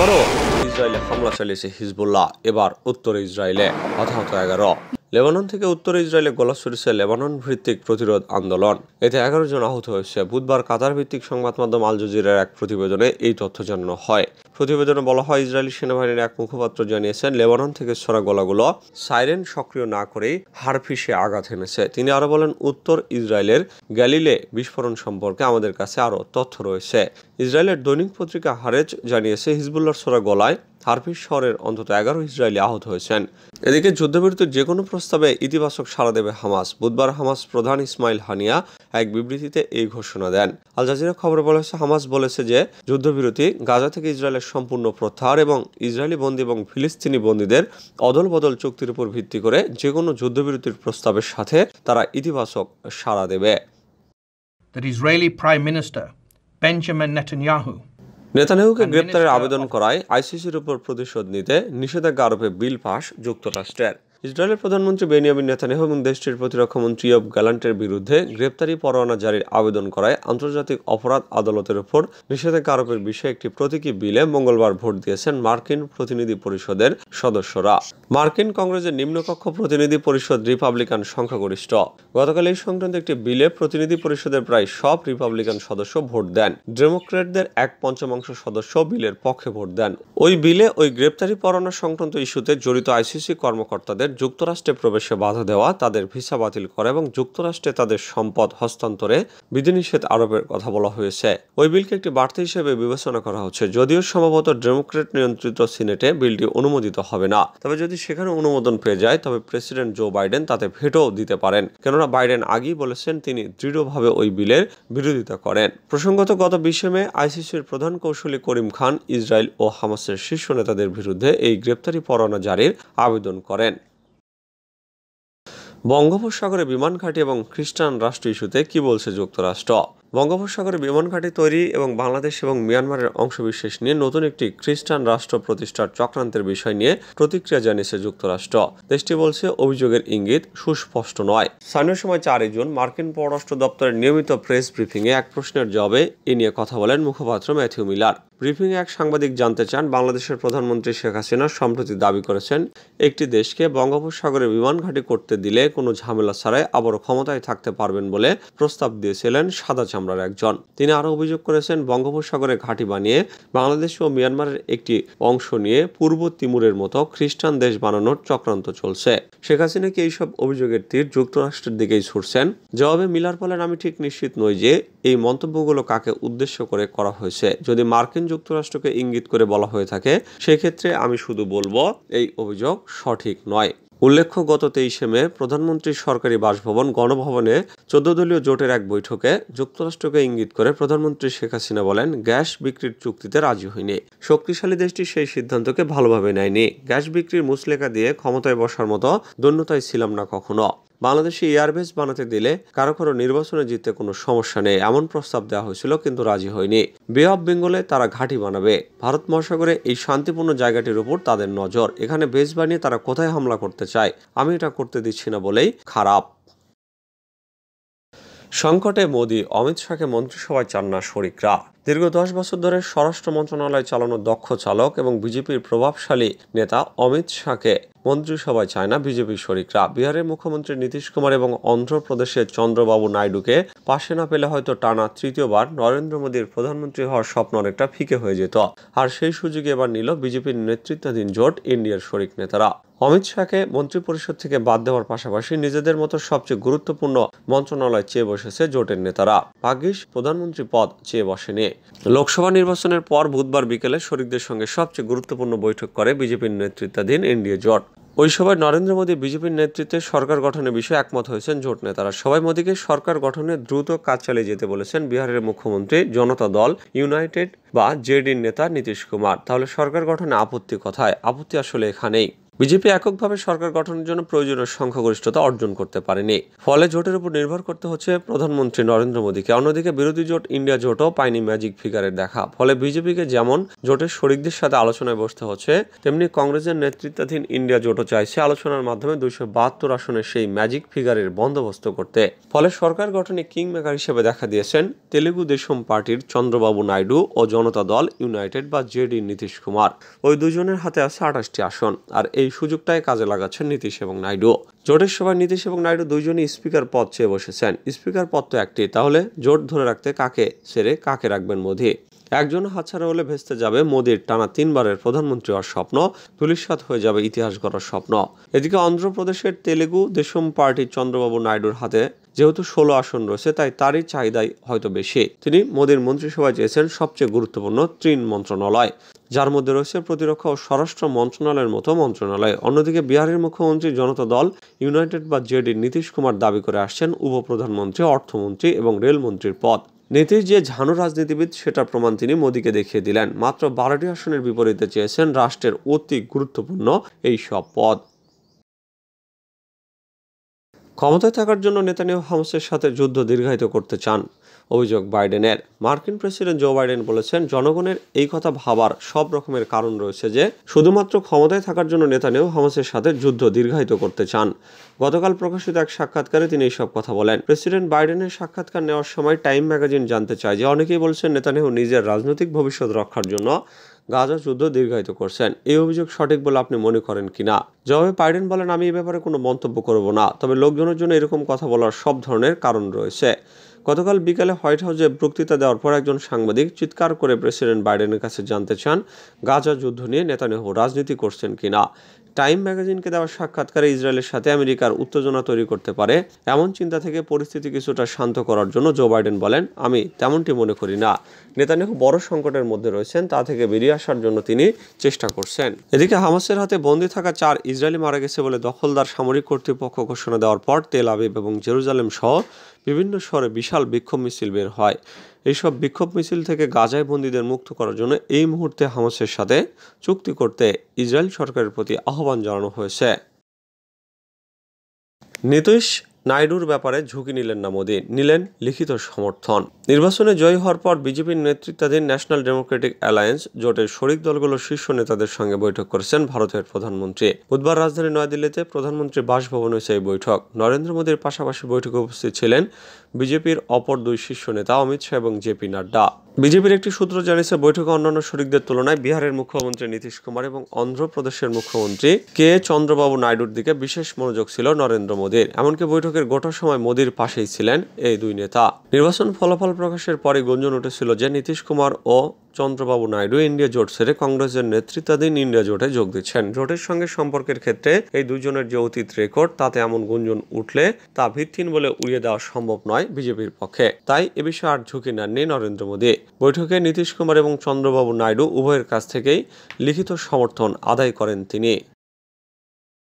আবারও ইসরায়েলে হামলা চালিয়েছে হিজবুল্লাহ। এবার উত্তর ইসরায়েলে হতাহত 11। লেবানন থেকে উত্তর ইসরায়েলে গোলা ছড়িয়েছে লেবানন ভিত্তিক প্রতিরোধ আন্দোলন। এতে 11 জন আহত হয়েছে। বুধবার কাতার ভিত্তিক সংবাদ মাধ্যম আল জাজিরার এক প্রতিবেদনে এই তথ্য জানানো হয়। প্রতিবেদনে বলা হয়, ইসরায়েলি সেনাবাহিনীর এক মুখপাত্র জানিয়েছেন, লেবানন থেকে ছোড়া গোলাগুলো সাইরেন সক্রিয় না করেই হারফিসে আঘাত হেনেছে। তিনি আরো বলেন, উত্তর ইসরায়েলের গ্যালিলে বিস্ফোরণ সম্পর্কে আমাদের কাছে আরো তথ্য রয়েছে। ইসরায়েলের দৈনিক পত্রিকা হারেজ জানিয়েছে, হিজবুল্লাহর ছোড়া গোলায় হারফিস শহরের অন্তত 11 ইসরায়েলি আহত হয়েছেন। এদিকে যুদ্ধবিরতির যে কোনো প্রস্তাবে ইতিবাচক সাড়া দেবে হামাস। বুধবার হামাস প্রধান ইসমাইল হানিয়া এক বিবৃতিতে এই ঘোষণা দেন। আল জাজিরা খবরে বলা হয়েছে, হামাস বলেছে যে যুদ্ধবিরতি, গাজা থেকে ইসরায়েলের সম্পূর্ণ প্রত্যাহার এবং ইসরায়েলি বন্দী এবং ফিলিস্তিনি বন্দীদের অদল বদল চুক্তির উপর ভিত্তি করে যে কোনো যুদ্ধবিরতির প্রস্তাবের সাথে তারা ইতিবাচক সাড়া দেবে। That Israeli Prime Minister Benjamin নেতানিয়াহুকে গ্রেপ্তারের আবেদন করায় আইসিসির উপর প্রতিশোধ নিতে নিষেধাজ্ঞা আরোপে বিল পাস যুক্তরাষ্ট্রের। ইসরায়েলের প্রধানমন্ত্রী বেনিয়ামিন নেতানিয়াহু এবং দেশটির প্রতিরক্ষা মন্ত্রী ইয়োভ গ্যালান্টের বিরুদ্ধে গ্রেপ্তারি পরোয়ানা জারির আবেদন করায় আন্তর্জাতিক অপরাধ আদালতের উপর নিষেধাজ্ঞা আরোপের বিষয়ে একটি প্রতীকী বিলে মঙ্গলবার ভোট দিয়েছেন মার্কিন প্রতিনিধি পরিষদের সদস্যরা। মার্কিন কংগ্রেসের নিম্নকক্ষ প্রতিনিধি পরিষদ রিপাবলিকান সংখ্যাগরিষ্ঠ। গতকাল এই সংক্রান্ত একটি বিলে প্রতিনিধি পরিষদের প্রায় সব রিপাবলিকান সদস্য ভোট দেন। ডেমোক্র্যাটদের 1/5 সদস্য বিলের পক্ষে ভোট দেন। ওই বিলে ওই গ্রেপ্তারি পরোয়ানা সংক্রান্ত ইস্যুতে জড়িত আইসিসি কর্মকর্তাদের যুক্তরাষ্ট্রে প্রবেশে বাধা দেওয়া, তাদের ভিসা বাতিল করা এবং যুক্তরাষ্ট্রে তাদের সম্পদ হস্তান্তরে বিধিনিষেধ আরোপের কথা বলা হয়েছে। ওই বিলকে একটি বাড়তি হিসেবে বিবেচনা করা হচ্ছে। যদিও সম্ভবত ডেমোক্র্যাট নিয়ন্ত্রিত সিনেটে বিলটি অনুমোদিত হবে না, তবে যদি সেখানে অনুমোদন পেয়ে যায় তবে প্রেসিডেন্ট জো বাইডেন তাতে ভেটো দিতে পারেন। কেননা বাইডেন আগেই বলেছেন তিনি দৃঢ়ভাবে ওই বিলের বিরোধিতা করেন। প্রসঙ্গত, গত 20 মে আইসিসির প্রধান কৌঁসুলি করিম খান ইসরায়েল ও হামাসের শীর্ষ নেতাদের বিরুদ্ধে এই গ্রেপ্তারি পরোয়ানা জারির আবেদন করেন। বঙ্গোপসাগরে বিমান ঘাঁটি এবং খ্রিস্টান রাষ্ট্র ইস্যুতে কি বলছে যুক্তরাষ্ট্র? বঙ্গোপসাগরে বিমান ঘাঁটি তৈরি এবং বাংলাদেশ এবং মিয়ানমারের অংশবিশেষ নিয়ে নতুন একটি খ্রিস্টান রাষ্ট্র প্রতিষ্ঠার চক্রান্তের বিষয় নিয়ে প্রতিক্রিয়া জানিয়েছে যুক্তরাষ্ট্র। দেশটি বলছে, অভিযোগের ইঙ্গিত সুস্পষ্ট নয়। স্থানীয় সময় 4 জুন মার্কিন পররাষ্ট্র দপ্তরের নিয়মিত প্রেস ব্রিফিংয়ে এক প্রশ্নের জবাবে এ নিয়ে কথা বলেন মুখপাত্র ম্যাথিউ মিলার। ব্রিফিংয়ে এক সাংবাদিক জানতে চান, বাংলাদেশের প্রধানমন্ত্রী শেখ হাসিনা সম্প্রতি দাবি করেছেন, একটি দেশকে বঙ্গোপসাগরে বিমান ঘাঁটি করতে দিলে কোনো ঝামেলা ছাড়াই আবারও ক্ষমতায় থাকতে পারবেন বলে প্রস্তাব দিয়েছিলেন সাদা চামড়ার একজন। তিনি আরও অভিযোগ করেছেন, বঙ্গোপসাগরে ঘাঁটি বানিয়ে বাংলাদেশ ও মিয়ানমারের একটি অংশ নিয়ে পূর্ব তিমুরের মতো খ্রিস্টান দেশ বানানোর চক্রান্ত চলছে। শেখ হাসিনা কি এইসব অভিযোগের তীর যুক্তরাষ্ট্রের দিকেই ছুড়ছেন? জবাবে মিলার বলেন, আমি ঠিক নিশ্চিত নই যে এই মন্তব্যগুলো কাকে উদ্দেশ্য করে করা হয়েছে। যদি মার্কিন যুক্তরাষ্ট্রকে ইঙ্গিত করে বলা হয়ে থাকে, সেক্ষেত্রে আমি শুধু বলবো এই অভিযোগ সঠিক নয়। উল্লেখ্য, গত 23 মে প্রধানমন্ত্রীর সরকারি বাসভবন গণভবনে 14 দলীয় জোটের এক বৈঠকে যুক্তরাষ্ট্রকে ইঙ্গিত করে প্রধানমন্ত্রী শেখ হাসিনা বলেন, গ্যাস বিক্রির চুক্তিতে রাজি হয়নি। শক্তিশালী দেশটি সেই সিদ্ধান্তকে ভালোভাবে নেয়নি। গ্যাস বিক্রির মুচলেকা দিয়ে ক্ষমতায় বসার মতো দৈন্যতায় ছিলাম না কখনো। বাংলাদেশে এয়ারবেস বানাতে দিলে কারো কারো নির্বাচনে জিততে কোনো সমস্যা নেই, এমন প্রস্তাব দেওয়া হয়েছিল, কিন্তু রাজি হয়নি। বে অফ বেঙ্গলে তারা ঘাঁটি বানাবে। ভারত মহাসাগরে এই শান্তিপূর্ণ জায়গাটির উপর তাদের নজর। এখানে বেস বানিয়ে তারা কোথায় হামলা করতে চায়, আমি এটা করতে দিচ্ছি না বলেই খারাপ। সংকটে মোদি, অমিত শাহকে মন্ত্রিসভায় চান না শরিকরা। দীর্ঘ 10 বছর ধরে স্বরাষ্ট্র মন্ত্রণালয় চালানোর দক্ষ চালক এবং বিজেপির প্রভাবশালী নেতা অমিত শাহকে মন্ত্রিসভায় চায় না বিজেপির শরিকরা। বিহারের মুখ্যমন্ত্রী নীতিশ কুমার এবং অন্ধ্রপ্রদেশের চন্দ্রবাবু নাইডুকে পাশে না পেলে হয়তো টানা তৃতীয়বার নরেন্দ্র মোদীর প্রধানমন্ত্রী হওয়ার স্বপ্ন অনেকটা ফিকে হয়ে যেত। আর সেই সুযোগে এবার নিল বিজেপির নেতৃত্বাধীন জোট ইন্ডিয়ার শরিক নেতারা। অমিত শাহকে মন্ত্রিপরিষদ থেকে বাদ দেওয়ার পাশাপাশি নিজেদের মতো সবচেয়ে গুরুত্বপূর্ণ মন্ত্রণালয় চেয়ে বসেছে জোটের নেতারা। ভাগ্যিস প্রধানমন্ত্রী পদ চেয়ে বসেনি। লোকসভা নির্বাচনের পর বুধবার বিকেলে শরিকদের সঙ্গে সবচেয়ে গুরুত্বপূর্ণ বৈঠক করে বিজেপির নেতৃত্বাধীন এনডিএ জোট। ওই সভায় নরেন্দ্র মোদী বিজেপির নেতৃত্বে সরকার গঠনের বিষয়ে একমত হয়েছেন জোট নেতারা। সবাই মোদীকে সরকার গঠনে দ্রুত কাজ চালিয়ে যেতে বলেছেন বিহারের মুখ্যমন্ত্রী জনতা দল ইউনাইটেড বা জেডির নেতা নীতিশ কুমার। তাহলে সরকার গঠনে আপত্তি কোথায়? আপত্তি আসলে এখানেই। বিজেপি এককভাবে সরকার গঠনের জন্য প্রয়োজনীয় সংখ্যাগরিষ্ঠতা অর্জন করতে পারেনি, ফলে জোটের উপর নির্ভর করতে হচ্ছে প্রধানমন্ত্রী নরেন্দ্র মোদীকে। অন্যদিকে বিরোধী জোট ইন্ডিয়া জোটও পায়নি ম্যাজিক ফিগারের দেখা, ফলে বিজেপিকে যেমন জোটের শরিকদের সাথে আলোচনায় বসতে হচ্ছে, তেমনি কংগ্রেসের নেতৃত্বাধীন ইন্ডিয়া জোটও চাইছে আলোচনার মাধ্যমে 272 আসনের সেই ম্যাজিক ফিগারের বন্দোবস্ত করতে। ফলে সরকার গঠনে কিং মেকার হিসেবে দেখা দিয়েছেন তেলেগু দেশম পার্টির চন্দ্রবাবু নাইডু ও জনতা দল ইউনাইটেড বা জেডি নীতিশ কুমার। ওই দুজনের হাতে আছে 28টি আসন, আর এই সুযোগটাই কাজে লাগাচ্ছেন নীতিশ এবং নাইডু। জোটের সভায় নীতিশ এবং নাইডু দুইজনই স্পিকার পদ চেয়ে বসেছেন। স্পিকার পদ তো একটি, তাহলে জোট ধরে রাখতে কাকে ছেড়ে কাকে রাখবেন মোদী? একজন হাতছাড়া হলে ভেস্তে যাবে মোদীর টানা 3 বারের প্রধানমন্ত্রী হওয়ার স্বপ্ন, ধূলিসাৎ হয়ে যাবে ইতিহাস গড়ার স্বপ্ন। এদিকে অন্ধ্রপ্রদেশের তেলেগু দেশম পার্টির চন্দ্রবাবু নাইডুর হাতে যেহেতু 16 আসন রয়েছে, তাই তারই চাহিদাই হয়তো বেশি। তিনি মোদীর মন্ত্রিসভায় চেয়েছেন সবচেয়ে গুরুত্বপূর্ণ 3 মন্ত্রণালয়, যার মধ্যে রয়েছে প্রতিরক্ষা ও স্বরাষ্ট্র মন্ত্রণালয়ের মতো মন্ত্রণালয়। অন্যদিকে বিহারের মুখ্যমন্ত্রী জনতা দল ইউনাইটেড বা জেডি নীতিশ কুমার দাবি করে আসছেন উপপ্রধানমন্ত্রী, অর্থমন্ত্রী এবং রেলমন্ত্রীর পদ। নীতিশ যে ঝানু রাজনীতিবিদ সেটার প্রমাণ তিনি মোদীকে দেখিয়ে দিলেন। মাত্র 12টি আসনের বিপরীতে চেয়েছেন রাষ্ট্রের অতি গুরুত্বপূর্ণ এই সব পদ। ক্ষমতায় থাকার জন্য নেতানিয়াহু হামাসের সাথে যুদ্ধ দীর্ঘায়িত করতে চান, অভিযোগ বাইডেনের। মার্কিন প্রেসিডেন্ট জো বাইডেন বলেছেন, জনগণের এই কথা ভাবার সব রকমের কারণ রয়েছে যে শুধুমাত্র ক্ষমতায় থাকার জন্য নেতানিয়াহু হামাসের সাথে যুদ্ধ দীর্ঘায়িত করতে চান। গতকাল প্রকাশিত এক সাক্ষাৎকারে তিনি এইসব কথা বলেন। প্রেসিডেন্ট বাইডেনের সাক্ষাৎকার নেওয়ার সময় টাইম ম্যাগাজিন জানতে চায় যে অনেকেই বলছেন নেতানিয়াহু নিজের রাজনৈতিক ভবিষ্যৎ রক্ষার জন্য গাজা যুদ্ধ দীর্ঘায়িত করছেন। এই অভিযোগ সঠিক বলে আপনি মনে করেন কিনা? জবাবে বাইডেন বলেন, আমি এই ব্যাপারে কোনো মন্তব্য করব না, তবে লোকজনের জন্য এরকম কথা বলার সব ধরনের কারণ রয়েছে। গতকাল বিকালে হোয়াইট হাউসে বক্তৃতা দেওয়ার পর একজন সাংবাদিক চিৎকার করে প্রেসিডেন্ট বাইডেনের কাছে জানতে চান গাজা যুদ্ধ নিয়ে নেতানিয়াহু রাজনীতি করছেন কিনা। টাইম ম্যাগাজিনকে দেওয়া সাক্ষাৎকারে ইসরায়েলের সাথে আমেরিকার উত্তেজনা তৈরি করতে পারে এমন চিন্তা থেকে পরিস্থিতি কিছুটা শান্ত করার জন্য জো বাইডেন বলেন, আমি তেমনটি মনে করি না। নেতানিয়াহু বড় সংকটের মধ্যে রয়েছেন, তা থেকে বেরিয়ে আসার জন্য তিনি চেষ্টা করছেন। এদিকে হামাসের হাতে বন্দী থাকা 4 ইসরায়েলি মারা গেছে বলে দখলদার সামরিক কর্তৃপক্ষ ঘোষণা দেওয়ার পর তেল আবিব এবং জেরুজালেম সহ বিভিন্ন শহরে বিশাল বিক্ষোভ মিছিল বের হয়। এইসব বিক্ষোভ মিছিল থেকে গাজায় বন্দীদের মুক্ত করার জন্য এই মুহূর্তে হামাসের সাথে চুক্তি করতে ইসরায়েল সরকারের প্রতি আহ্বান জানানো হয়েছে। নীতিশ নাইডুর ব্যাপারে ঝুঁকি নিলেন না মোদী, নিলেন লিখিত সমর্থন। নির্বাচনে জয়ী হওয়ার পর বিজেপির নেতৃত্বাধীন ন্যাশনাল ডেমোক্রেটিক অ্যালায়েন্স জোটের শরিক দলগুলোর শীর্ষ নেতাদের সঙ্গে বৈঠক করেছেন ভারতের প্রধানমন্ত্রী। বুধবার রাজধানী নয়াদিল্লিতে প্রধানমন্ত্রী বাসভবনে হয়েছে এই বৈঠক। নরেন্দ্র মোদীর পাশাপাশি বৈঠকে উপস্থিত ছিলেন বিজেপির অপর 2 শীর্ষ নেতা অমিত শাহ এবং জেপি নাড্ডা। বিজেপির একটি সূত্র জানিয়েছে, বৈঠকে অন্যান্য শরিকদের তুলনায় বিহারের মুখ্যমন্ত্রী নীতিশ কুমার এবং অন্ধ্রপ্রদেশের মুখ্যমন্ত্রী কে চন্দ্রবাবু নাইডুর দিকে বিশেষ মনোযোগ ছিল নরেন্দ্র মোদীর। এমনকি বৈঠকের গোটা সময় মোদীর পাশেই ছিলেন এই 2 নেতা। নির্বাচন ফলাফল প্রকাশের পরে গুঞ্জন উঠেছিল যে নীতিশ কুমার ও চন্দ্রবাবু নাইডু ইন্ডিয়া জোট ছেড়ে কংগ্রেসের নেতৃত্বাধীন ইন্ডিয়া জোটে যোগ দিচ্ছেন। জোটের সঙ্গে সম্পর্কের ক্ষেত্রে এই দুজনের যে অতীত রেকর্ড, তাতে এমন গুঞ্জন উঠলে তা ভিত্তিহীন বলে উড়িয়ে দেওয়া সম্ভব নয় বিজেপির পক্ষে। তাই এ বিষয়ে আর ঝুঁকি নেননি নরেন্দ্র মোদী। বৈঠকে নীতিশ কুমার এবং চন্দ্রবাবু নাইডু উভয়ের কাছ থেকেই লিখিত সমর্থন আদায় করেন তিনি।